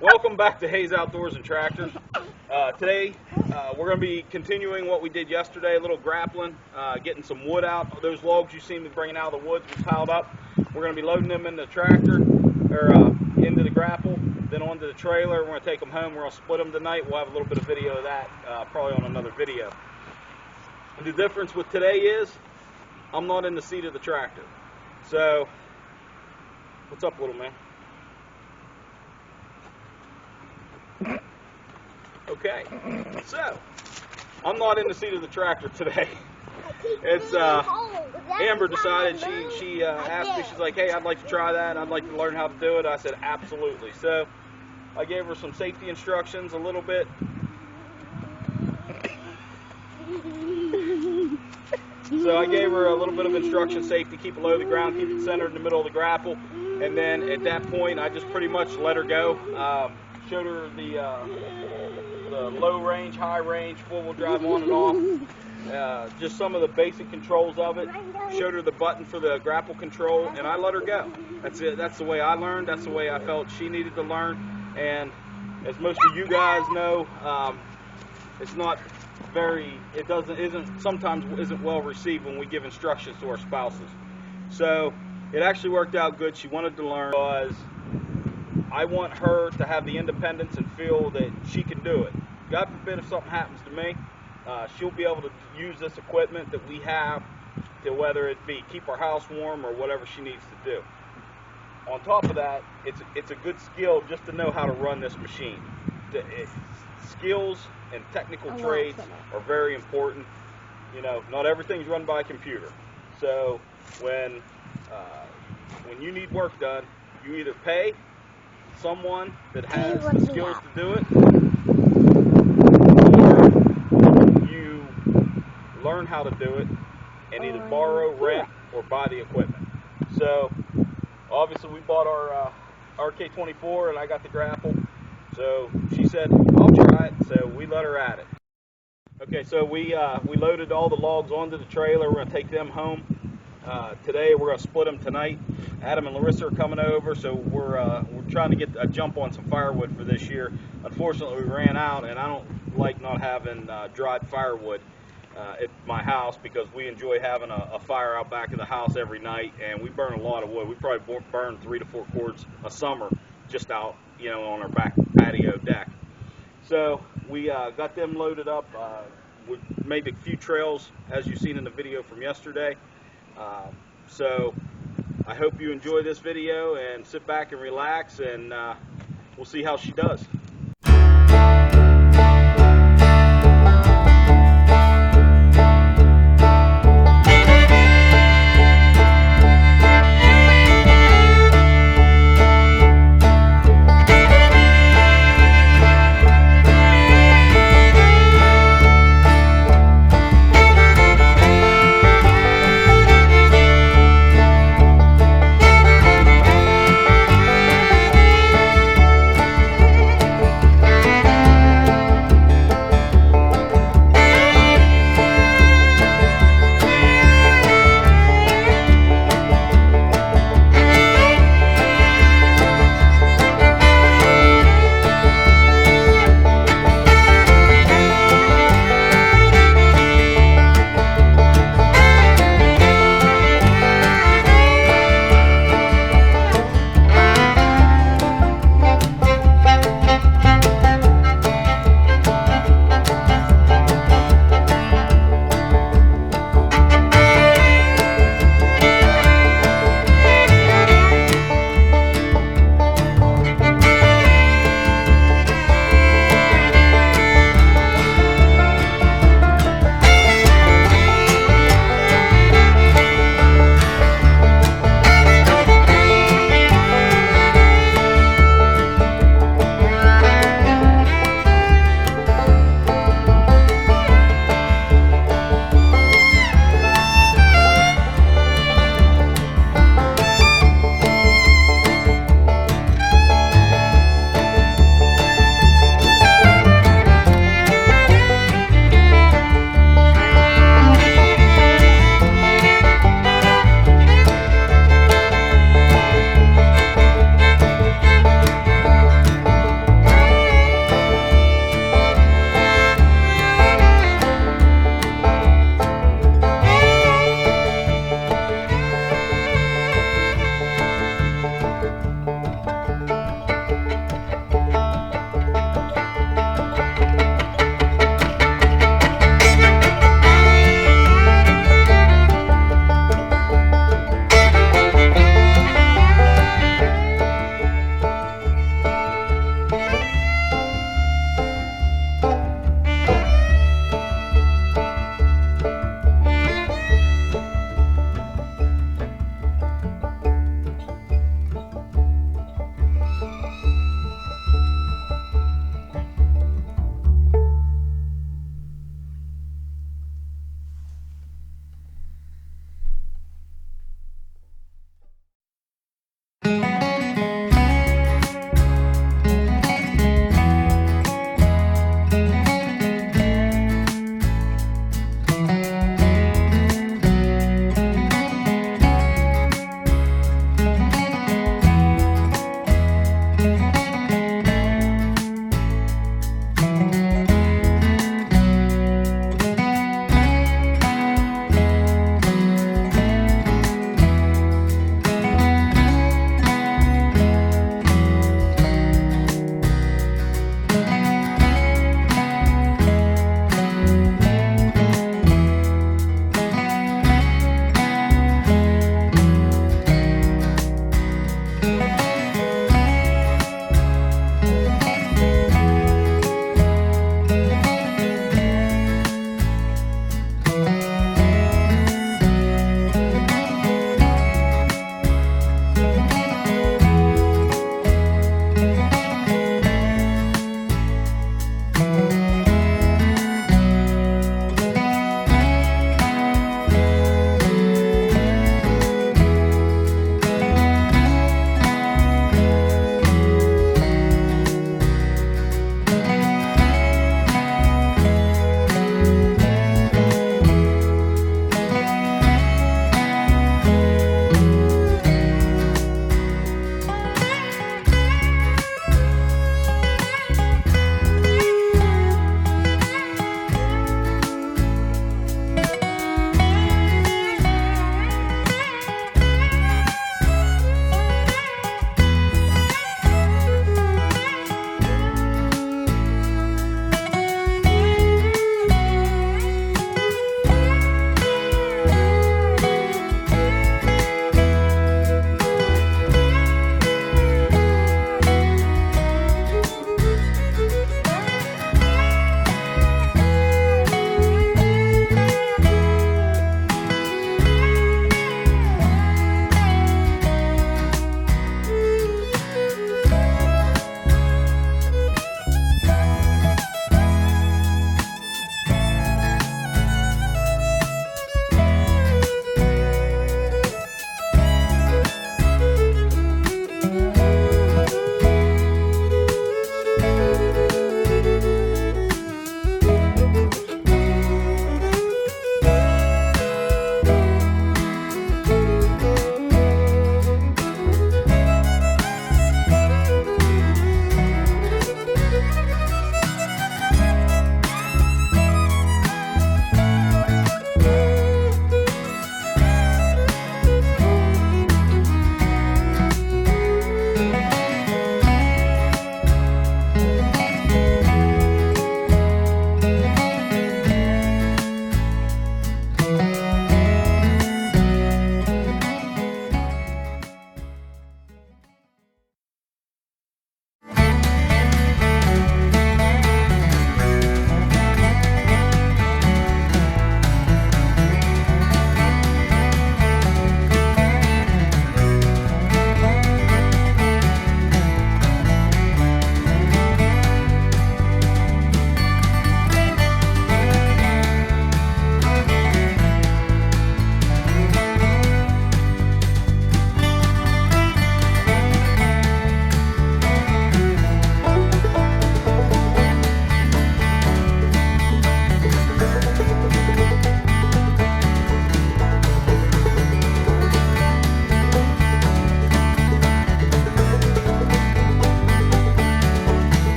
Welcome back to Hayes Outdoors and Tractors. Today we're going to be continuing what we did yesterday, a little grappling, getting some wood out. Those logs you see me bringing out of the woods we piled up. We're going to be loading them in the tractor, or into the grapple, then onto the trailer. We're going to take them home. We're going to split them tonight. We'll have a little bit of video of that probably on another video. The difference with today is I'm not in the seat of the tractor. So, what's up, little man? Okay, so I'm not in the seat of the tractor today. It's Amber decided, she asked me, she's like, hey, I'd like to try that, I'd like to learn how to do it. I said absolutely. So I gave her some safety instructions a little bit. So I gave her a little bit of instruction, safety, keep it low to the ground, keep it centered in the middle of the grapple, and then at that point I just pretty much let her go. Showed her the low range, high range, four-wheel drive on and off, just some of the basic controls of it. Showed her the button for the grapple control, and I let her go. That's it. That's the way I learned. That's the way I felt she needed to learn. And as most of you guys know, it's not very, sometimes isn't well received when we give instructions to our spouses. So it actually worked out good. She wanted to learn because I want her to have the independence and feel that she can do it. God forbid if something happens to me, she'll be able to use this equipment that we have to, whether it be keep our house warm or whatever she needs to do. On top of that, it's a good skill just to know how to run this machine. Skills and technical trades are very important. You know, not everything's run by a computer. So when you need work done, you either pay someone that has the skills to do it, or you learn how to do it and either borrow, rent, or buy the equipment. So obviously we bought our RK24 and I got the grapple. So she said, I'll try it, so we let her at it. Okay, so we loaded all the logs onto the trailer. We're going to take them home. Today we're going to split them tonight. Adam and Larissa are coming over, so we're trying to get a jump on some firewood for this year. Unfortunately, we ran out, and I don't like not having dried firewood at my house because we enjoy having a fire out back of the house every night, and we burn a lot of wood. We probably burn 3 to 4 cords a summer just out, you know, on our back patio deck. So we got them loaded up. We made a few trails, as you've seen in the video from yesterday. So I hope you enjoy this video and sit back and relax, and we'll see how she does.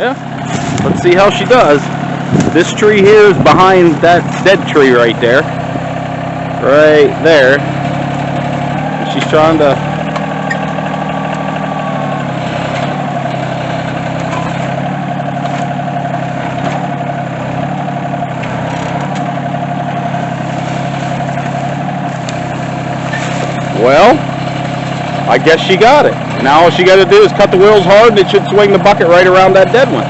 Yeah, let's see how she does. This tree here is behind that dead tree right there. Right there. And she's trying to... Well, I guess she got it. Now all she got to do is cut the wheels hard and it should swing the bucket right around that dead one.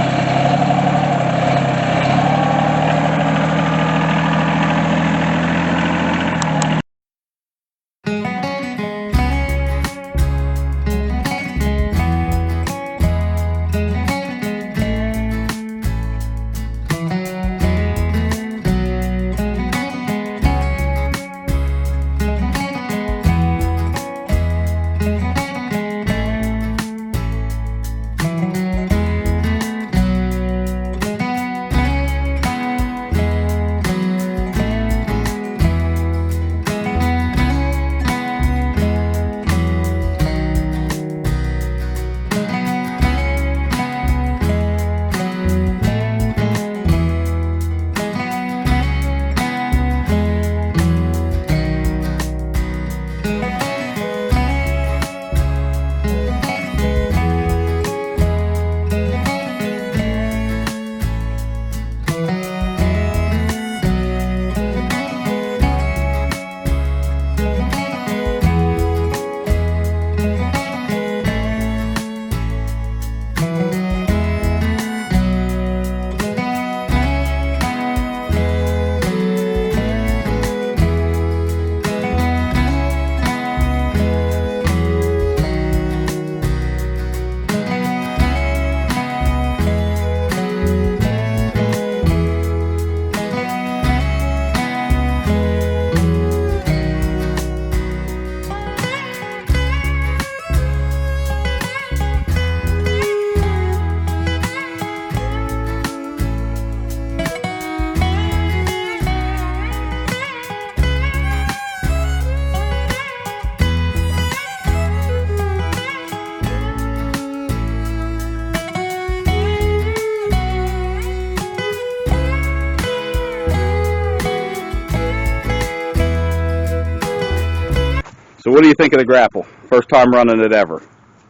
So what do you think of the grapple? First time running it ever.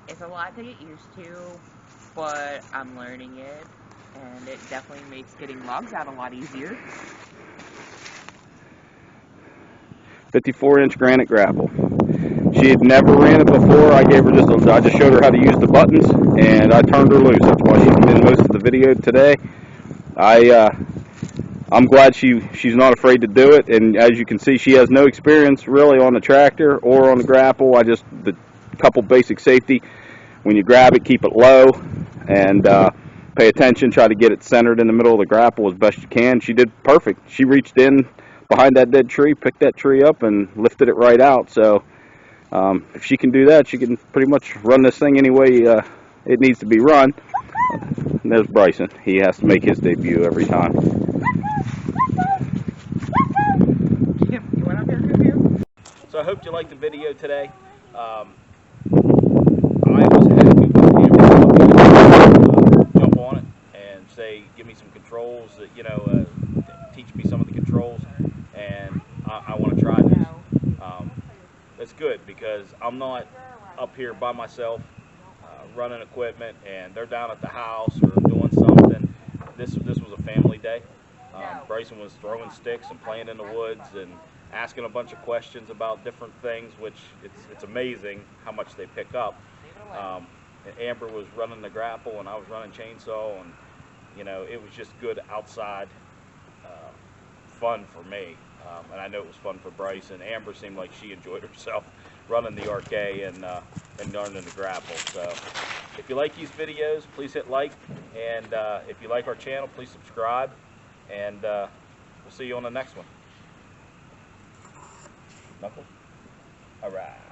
It's a lot to get used to, but I'm learning it, and it definitely makes getting logs out a lot easier. 54-inch granite grapple. She had never ran it before. I just showed her how to use the buttons, and I turned her loose. That's why she's in most of the video today. I'm glad she's not afraid to do it, and as you can see, she has no experience really on the tractor or on the grapple. The couple basic safety: when you grab it, keep it low, and pay attention. Try to get it centered in the middle of the grapple as best you can. She did perfect. She reached in behind that dead tree, picked that tree up, and lifted it right out. So if she can do that, she can pretty much run this thing any way it needs to be run. And there's Bryson. He has to make his debut every time. So I hope you liked the video today. I was happy with Amber jump on it and say, give me some controls, teach me some of the controls, and I want to try this. That's good because I'm not up here by myself running equipment, and they're down at the house or doing something. This was a family day. Bryson was throwing sticks and playing in the woods and asking a bunch of questions about different things, which it's amazing how much they pick up. And Amber was running the grapple and I was running chainsaw, and it was just good outside fun for me. And I know it was fun for Bryson. Amber seemed like she enjoyed herself running the RK and learning the grapple. So if you like these videos, please hit like, and if you like our channel, please subscribe, and we'll see you on the next one. Knuckles? All right.